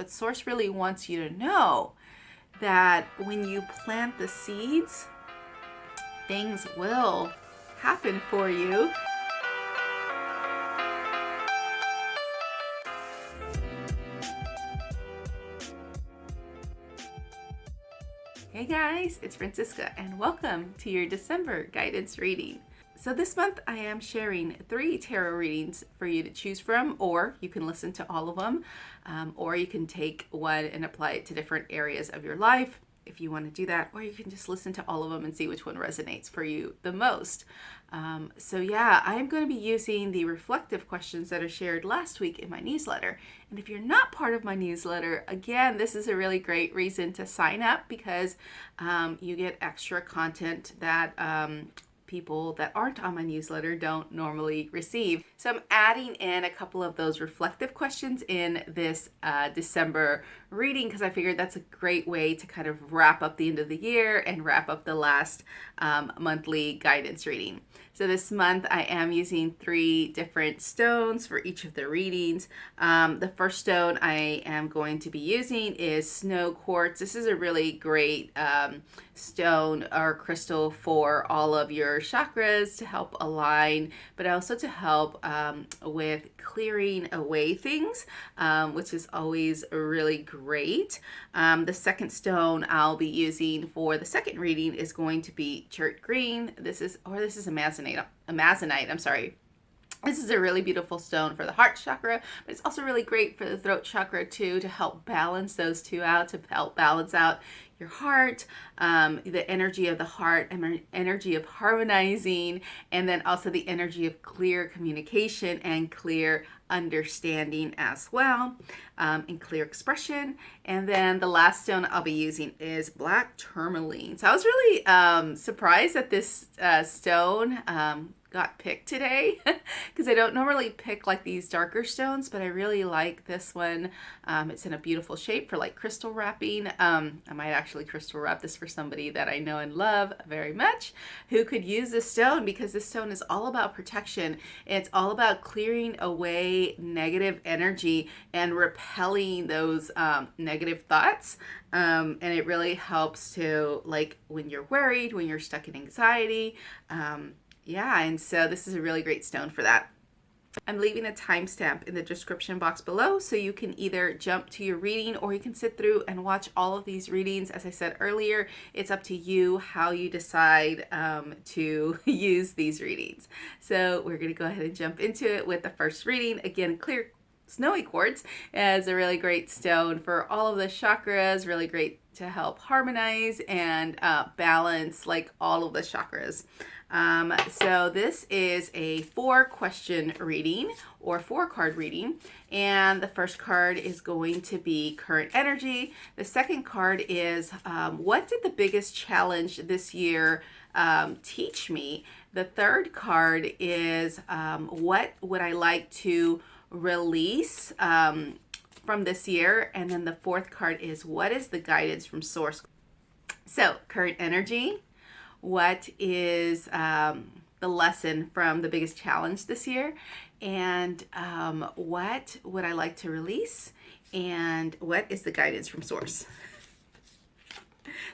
but Source really wants you to know that when you plant the seeds, things will happen for you. Hey guys, it's Francisca and welcome to your December guidance reading. So this month I am sharing 3 tarot readings for you to choose from, or you can listen to all of them, or you can take one and apply it to different areas of your life if you want to do that, or you can just listen to all of them and see which one resonates for you the most. I'm going to be using the reflective questions that are shared last week in my newsletter. And if you're not part of my newsletter, again, this is a really great reason to sign up because you get extra content that people that aren't on my newsletter don't normally receive. So I'm adding in a couple of those reflective questions in this December reading because I figured that's a great way to kind of wrap up the end of the year and wrap up the last monthly guidance reading. So this month I am using 3 different stones for each of the readings. The first stone I am going to be using is snow quartz. This is a really great stone or crystal for all of your chakras to help align, but also to help with clearing away things, which is always really great. The second stone I'll be using for the second reading is going to be chert green. This is amazonite. I'm sorry. This is a really beautiful stone for the heart chakra, but it's also really great for the throat chakra too, to help balance those two out, to help balance out your heart, the energy of the heart, energy of harmonizing, and then also the energy of clear communication and clear understanding as well, and clear expression. And then the last stone I'll be using is black tourmaline. So I was really surprised that this stone got picked today because I don't normally pick like these darker stones, but I really like this one. It's in a beautiful shape for like crystal wrapping. I might actually crystal wrap this for somebody that I know and love very much who could use this stone, because this stone is all about protection. It's all about clearing away negative energy and repelling those negative thoughts. And it really helps to, like, when you're worried, when you're stuck in anxiety, and so this is a really great stone for that. I'm leaving a timestamp in the description box below so you can either jump to your reading or you can sit through and watch all of these readings. As I said earlier, it's up to you how you decide to use these readings. So we're going to go ahead and jump into it with the first reading. Again, clear snowy quartz is a really great stone for all of the chakras, really great to help harmonize and balance like all of the chakras. So this is a 4-question reading or 4-card reading, and the first card is going to be current energy. The second card is what did the biggest challenge this year teach me? The third card is what would I like to release from this year? And then the fourth card is what is the guidance from source? So current energy, what is the lesson from the biggest challenge this year, and what would I like to release, and what is the guidance from source?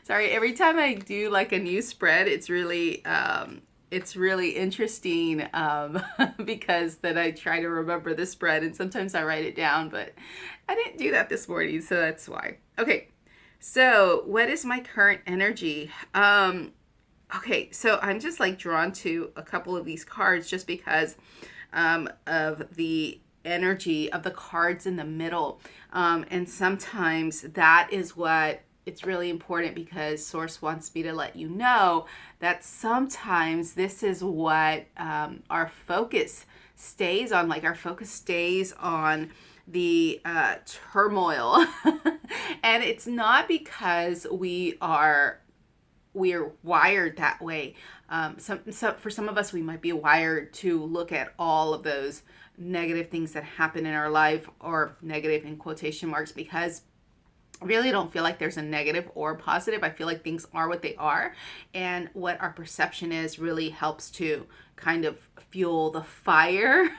Sorry, every time I do like a new spread, it's really interesting because then I try to remember the spread, and sometimes I write it down, but I didn't do that this morning, so that's why. Okay, so what is my current energy? Okay, so I'm just like drawn to a couple of these cards just because of the energy of the cards in the middle. And sometimes that is what it's really important, because source wants me to let you know that sometimes this is what our focus stays on. Like our focus stays on the turmoil. And it's not because we are wired that way. So for some of us, we might be wired to look at all of those negative things that happen in our life, or negative in quotation marks, because I really don't feel like there's a negative or positive. I feel like things are what they are, and what our perception is really helps to kind of fuel the fire.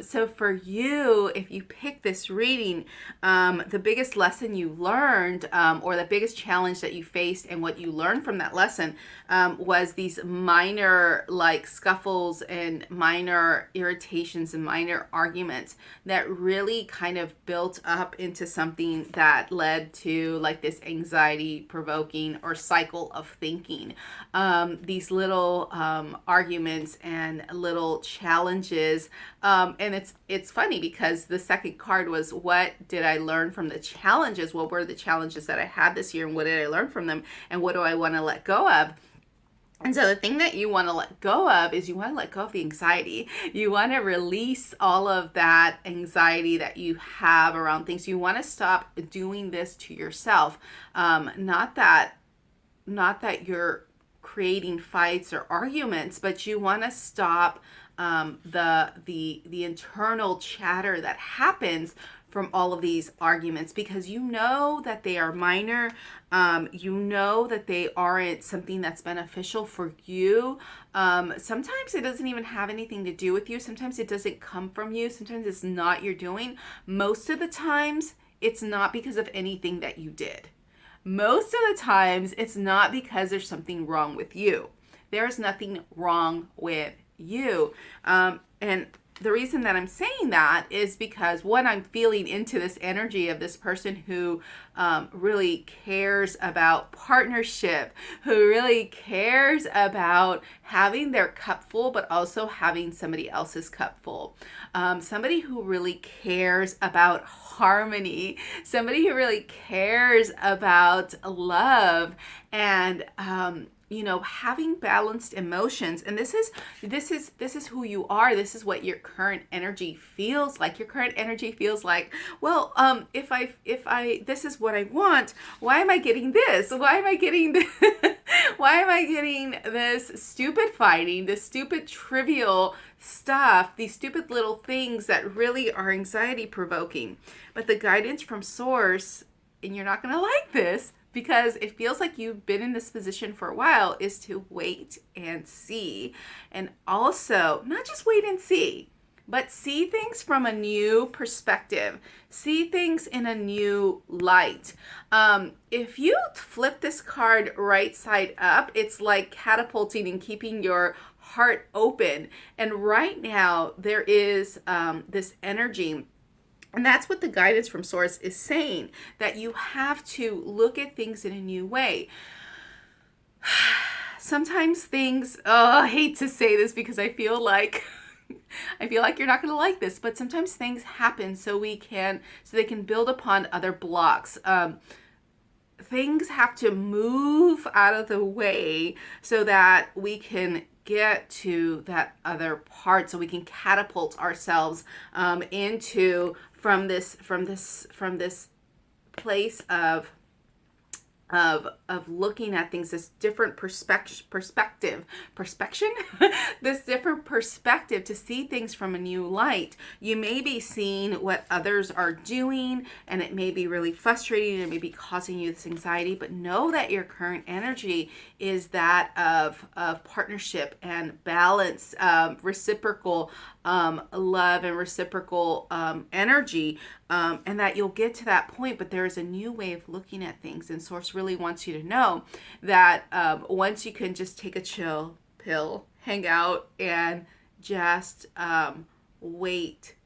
So for you, if you pick this reading, the biggest lesson you learned, or the biggest challenge that you faced and what you learned from that lesson, was these minor like scuffles and minor irritations and minor arguments that really kind of built up into something that led to like this anxiety provoking or cycle of thinking. These little arguments and little challenges, and it's funny because the second card was, what did I learn from the challenges? What were the challenges that I had this year, and what did I learn from them, and what do I want to let go of? And so the thing that you want to let go of is you want to let go of the anxiety. You want to release all of that anxiety that you have around things. You want to stop doing this to yourself. Not that you're creating fights or arguments, but you want to stop the internal chatter that happens from all of these arguments, because you know that they are minor. You know that they aren't something that's beneficial for you. Sometimes it doesn't even have anything to do with you. Sometimes it doesn't come from you. Sometimes it's not your doing. Most of the times it's not because of anything that you did. Most of the times it's not because there's something wrong with you. There's nothing wrong with you. And the reason that I'm saying that is because, one, I'm feeling into this energy of this person who really cares about partnership, who really cares about having their cup full, but also having somebody else's cup full. Somebody who really cares about harmony, somebody who really cares about love and having balanced emotions. And this is who you are. This is what your current energy feels like. Your current energy feels like, well, if I this is what I want, why am I getting this? Why am I getting this? Why am I getting this stupid fighting, this stupid trivial stuff, these stupid little things that really are anxiety provoking? But the guidance from Source, and you're not going to like this, because it feels like you've been in this position for a while, is to wait and see. And also, not just wait and see, but see things from a new perspective. See things in a new light. If you flip this card right side up, it's like catapulting and keeping your heart open. And right now, there is this energy. And that's what the guidance from Source is saying, that you have to look at things in a new way. Sometimes things, I hate to say this because I feel like you're not going to like this, but sometimes things happen so they can build upon other blocks. Things have to move out of the way so that we can get to that other part, so we can catapult ourselves into from this place of looking at things, this different perspective, this different perspective, to see things from a new light. You may be seeing what others are doing, and it may be really frustrating, and it may be causing you this anxiety, but know that your current energy is that of partnership and balance, reciprocal love and reciprocal energy, and that you'll get to that point. But there is a new way of looking at things, and Source really wants you to know that once you can just take a chill pill, hang out, and just wait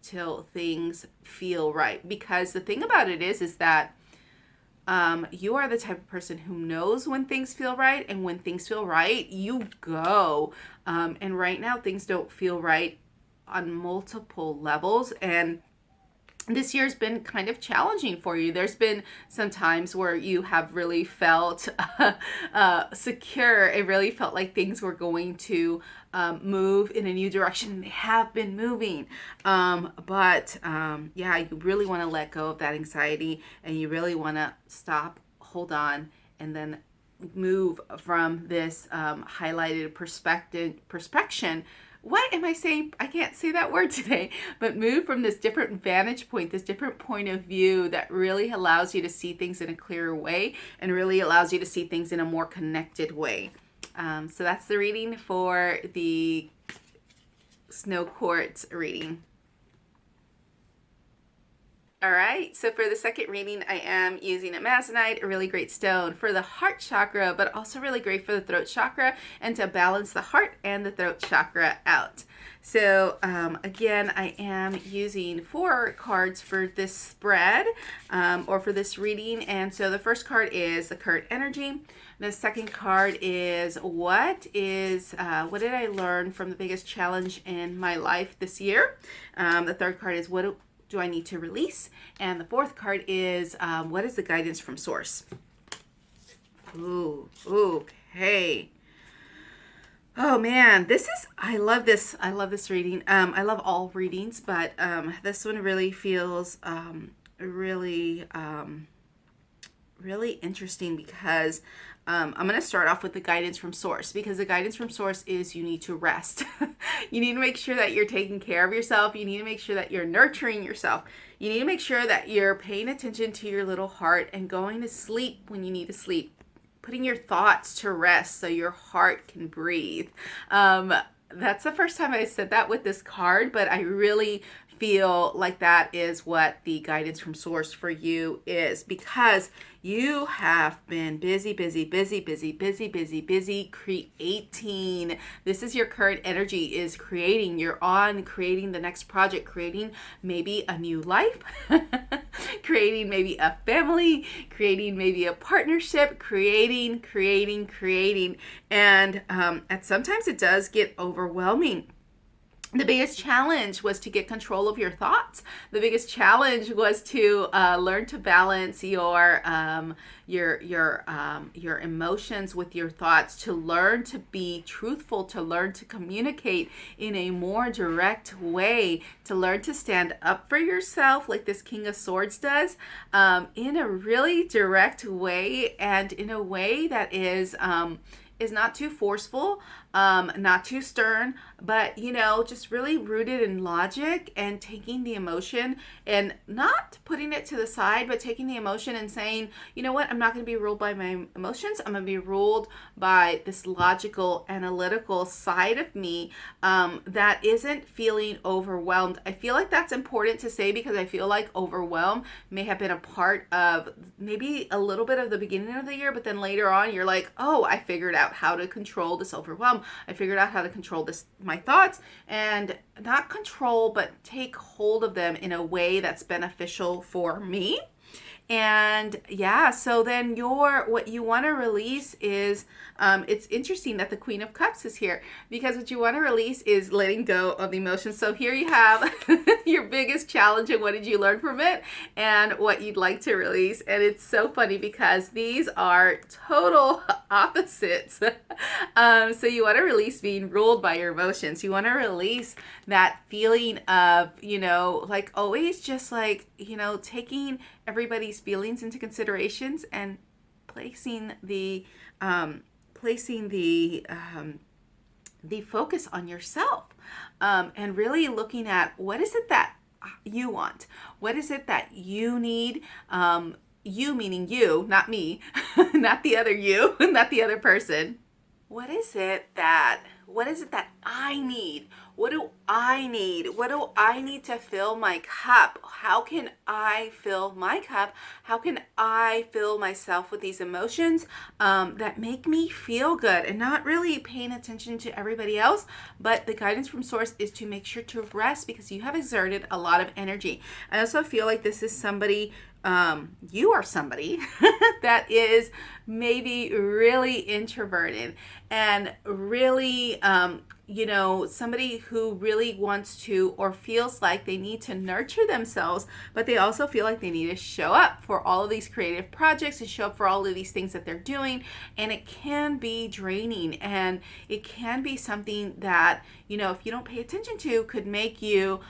till things feel right. Because the thing about it is that you are the type of person who knows when things feel right, and when things feel right, you go. And right now, things don't feel right on multiple levels, and this year's been kind of challenging for you. There's been some times where you have really felt secure. It really felt like things were going to move in a new direction. They have been moving. But you really want to let go of that anxiety, and you really want to stop, hold on, and then move from this highlighted perspection. What am I saying? I can't say that word today, but move from this different vantage point, this different point of view that really allows you to see things in a clearer way, and really allows you to see things in a more connected way. So that's the reading for the snow quartz reading. All right, so for the second reading, I am using amazonite, a really great stone for the heart chakra, but also really great for the throat chakra and to balance the heart and the throat chakra out. So again, I am using 4 cards for this spread or for this reading. And so the first card is the current energy. The second card is what did I learn from the biggest challenge in my life this year? The third card is what do I need to release? And the fourth card is what is the guidance from source? Ooh, okay. Oh man, I love this reading. I love all readings, but this one really feels really interesting because I'm going to start off with the guidance from source, because the guidance from source is you need to rest. You need to make sure that you're taking care of yourself. You need to make sure that you're nurturing yourself. You need to make sure that you're paying attention to your little heart and going to sleep when you need to sleep. Putting your thoughts to rest so your heart can breathe. That's the first time I said that with this card, but I really feel like that is what the guidance from source for you is, because you have been busy creating. This is your current energy, is creating. You're on creating the next project, creating maybe a new life, creating maybe a family, creating maybe a partnership, creating. And sometimes it does get overwhelming. The biggest challenge was to get control of your thoughts. The biggest challenge was to learn to balance your emotions with your thoughts, to learn to be truthful, to learn to communicate in a more direct way, to learn to stand up for yourself like this King of Swords does, in a really direct way, and in a way that is not too forceful, not too stern, but just really rooted in logic and taking the emotion and not putting it to the side, but taking the emotion and saying, you know what, I'm not going to be ruled by my emotions. I'm going to be ruled by this logical, analytical side of me that isn't feeling overwhelmed. I feel like that's important to say, because I feel like overwhelm may have been a part of maybe a little bit of the beginning of the year, but then later on you're like, oh, I figured out how to control this overwhelm. I figured out how to control my thoughts, and not control, but take hold of them in a way that's beneficial for me. And yeah, so then what you want to release is, it's interesting that the Queen of Cups is here, because what you want to release is letting go of the emotions. So here you have your biggest challenge and what did you learn from it and what you'd like to release. And it's so funny because these are total opposites. So you want to release being ruled by your emotions. You want to release that feeling of, like always just like, taking everybody's feelings into considerations and placing the focus on yourself, and really looking at what is it that you want, what is it that you need, you meaning you, not me, not the other you, not the other person. What is it that I need? What do I need? What do I need to fill my cup? How can I fill my cup? How can I fill myself with these emotions that make me feel good, and not really paying attention to everybody else? But the guidance from source is to make sure to rest, because you have exerted a lot of energy. I also feel like this is somebody, you are somebody that is maybe really introverted and really, somebody who really wants to, or feels like they need to nurture themselves, but they also feel like they need to show up for all of these creative projects, to show up for all of these things that they're doing. And it can be draining, and it can be something that, if you don't pay attention to, could make you,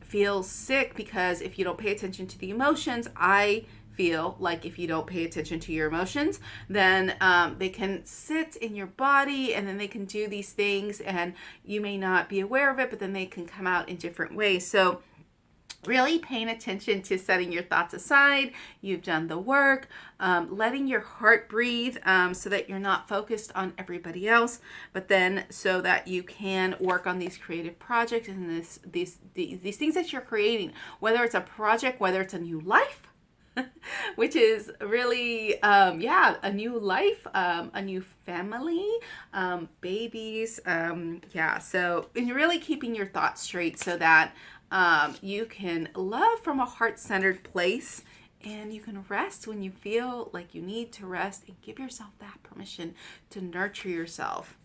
feel sick, because if you don't pay attention to the emotions, I feel like if you don't pay attention to your emotions, then they can sit in your body, and then they can do these things, and you may not be aware of it, but then they can come out in different ways. So really paying attention to setting your thoughts aside. You've done the work, letting your heart breathe, so that you're not focused on everybody else, but then so that you can work on these creative projects and these things that you're creating, whether it's a project, whether it's a new life, which is really, a new life, a new family, babies. So, and really keeping your thoughts straight so that you can love from a heart-centered place, and you can rest when you feel like you need to rest, and give yourself that permission to nurture yourself.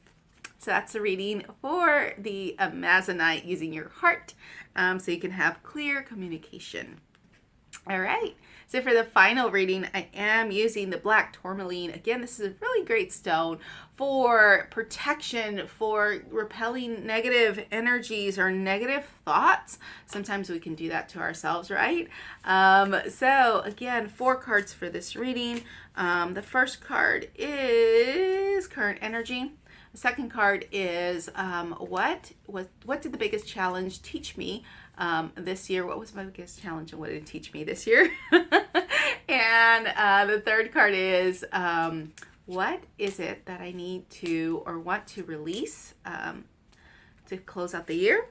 So that's the reading for the Amazonite, using your heart, so you can have clear communication. All right, so for the final reading, I am using the black tourmaline. Again, this is a really great stone for protection, for repelling negative energies or negative thoughts. Sometimes we can do that to ourselves, right? So again, 4 cards for this reading. The first card is current energy. The second card is what did the biggest challenge teach me this year? What was my biggest challenge and what did it teach me this year? And the third card is what is it that I need to or want to release to close out the year?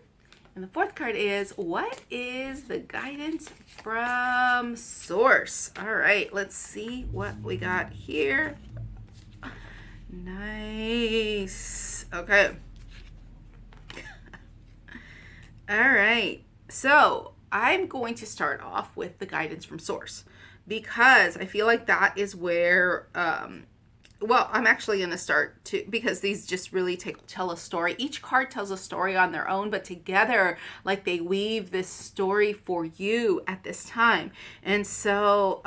And the fourth card is what is the guidance from source? All right, let's see what we got here. Nice. Okay. All right. So I'm going to start off with the guidance from source, because I feel like that is where, I'm actually going to start to, because these just really tell a story. Each card tells a story on their own, but together, like, they weave this story for you at this time. And so,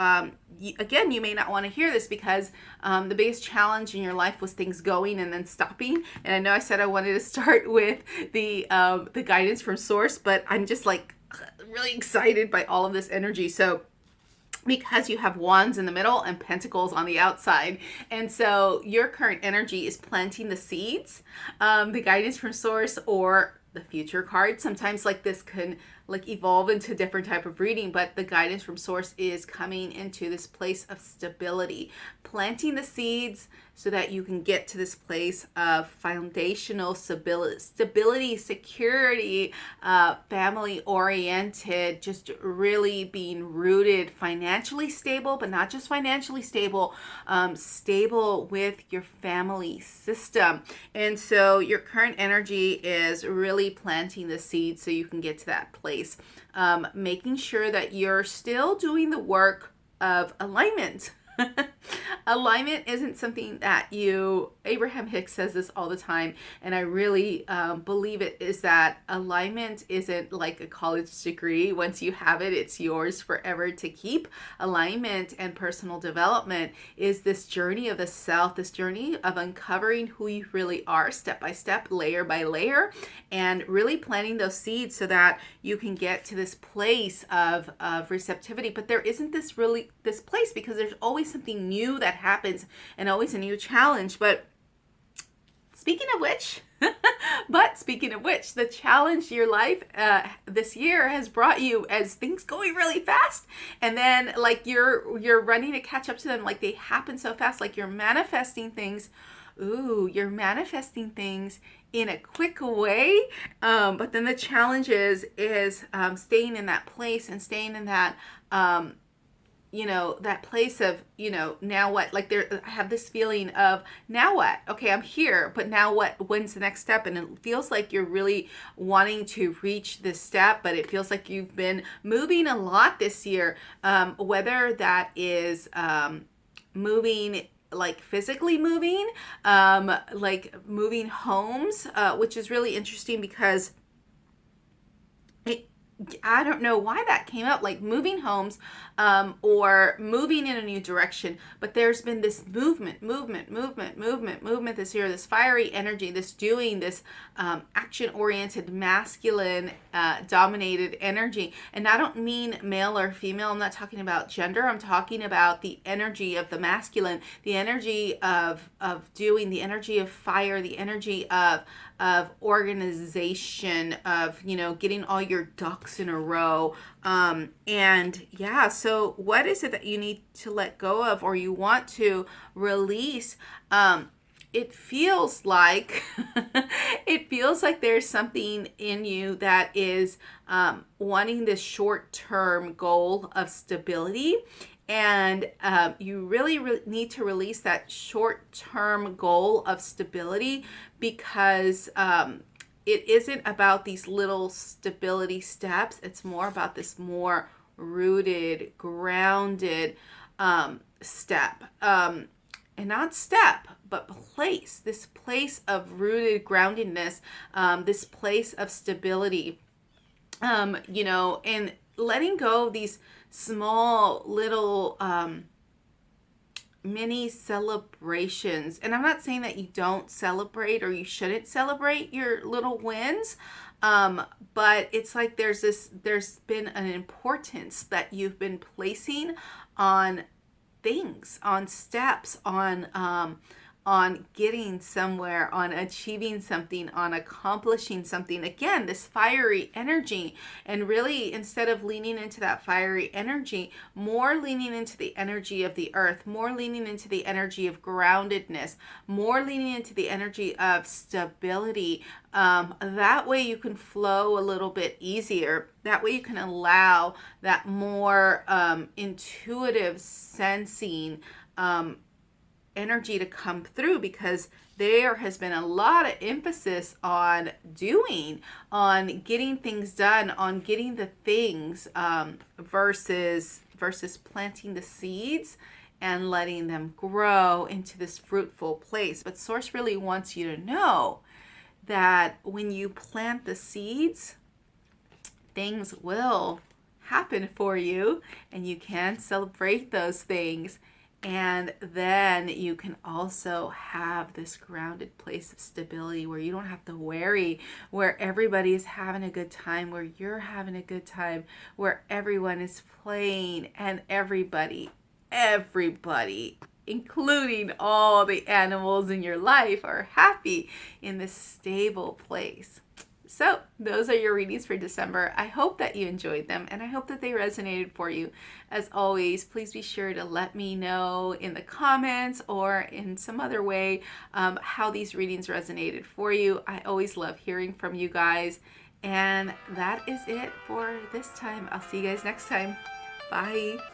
again, you may not want to hear this because the biggest challenge in your life was things going and then stopping. And I know I said I wanted to start with the guidance from source, but I'm just like really excited by all of this energy. So, because you have wands in the middle and pentacles on the outside. And so your current energy is planting the seeds, the guidance from source, or the future card. Sometimes like this can like evolve into a different type of reading, but the guidance from source is coming into this place of stability, planting the seeds so that you can get to this place of foundational stability, security, family oriented, just really being rooted, financially stable, but not just financially stable, stable with your family system. And so your current energy is really planting the seeds so you can get to that place, making sure that you're still doing the work of alignment. Alignment isn't something that Abraham Hicks says this all the time, and I really believe it, is that alignment isn't like a college degree. Once you have it, it's yours forever to keep. Alignment and personal development is this journey of the self, this journey of uncovering who you really are, step by step, layer by layer, and really planting those seeds so that you can get to this place of receptivity. But there isn't this place, because there's always something new that happens and always a new challenge. But speaking of which, the challenge to your life this year has brought you as things going really fast, and then like you're running to catch up to them, like they happen so fast, like you're manifesting things. You're manifesting things in a quick way, but then the challenge is staying in that place and staying in that that place of, now what? Like I have this feeling of, now what? Okay, I'm here, but now what? When's the next step? And it feels like you're really wanting to reach this step, but it feels like you've been moving a lot this year, whether that is moving, like physically moving, like moving homes, which is really interesting because I don't know why that came up, like moving homes, or moving in a new direction. But there's been this movement this year, this fiery energy, this doing, this action-oriented, masculine, dominated energy. And I don't mean male or female. I'm not talking about gender. I'm talking about the energy of the masculine, the energy of doing, the energy of fire, the energy of organization, of, getting all your ducks in a row. And yeah, so what is it that you need to let go of, or you want to release? It feels like there's something in you that is wanting this short-term goal of stability, and you really need to release that short-term goal of stability, because it isn't about these little stability steps. It's more about this more rooted, grounded step. And not step, but place. This place of rooted groundedness, this place of stability, and letting go of these small little mini celebrations. And I'm not saying that you don't celebrate or you shouldn't celebrate your little wins, but it's like there's been an importance that you've been placing on things, on steps, on getting somewhere, on achieving something, on accomplishing something. Again, this fiery energy. And really, instead of leaning into that fiery energy, more leaning into the energy of the earth, more leaning into the energy of groundedness, more leaning into the energy of stability. That way you can flow a little bit easier. That way you can allow that more intuitive sensing energy to come through, because there has been a lot of emphasis on doing, on getting things done, on getting the things, versus planting the seeds and letting them grow into this fruitful place. But Source really wants you to know that when you plant the seeds, things will happen for you, and you can celebrate those things. And then you can also have this grounded place of stability where you don't have to worry, where everybody's having a good time, where you're having a good time, where everyone is playing, and everybody, including all the animals in your life, are happy in this stable place. So those are your readings for December. I hope that you enjoyed them, and I hope that they resonated for you. As always, please be sure to let me know in the comments or in some other way how these readings resonated for you. I always love hearing from you guys. And that is it for this time. I'll see you guys next time. Bye.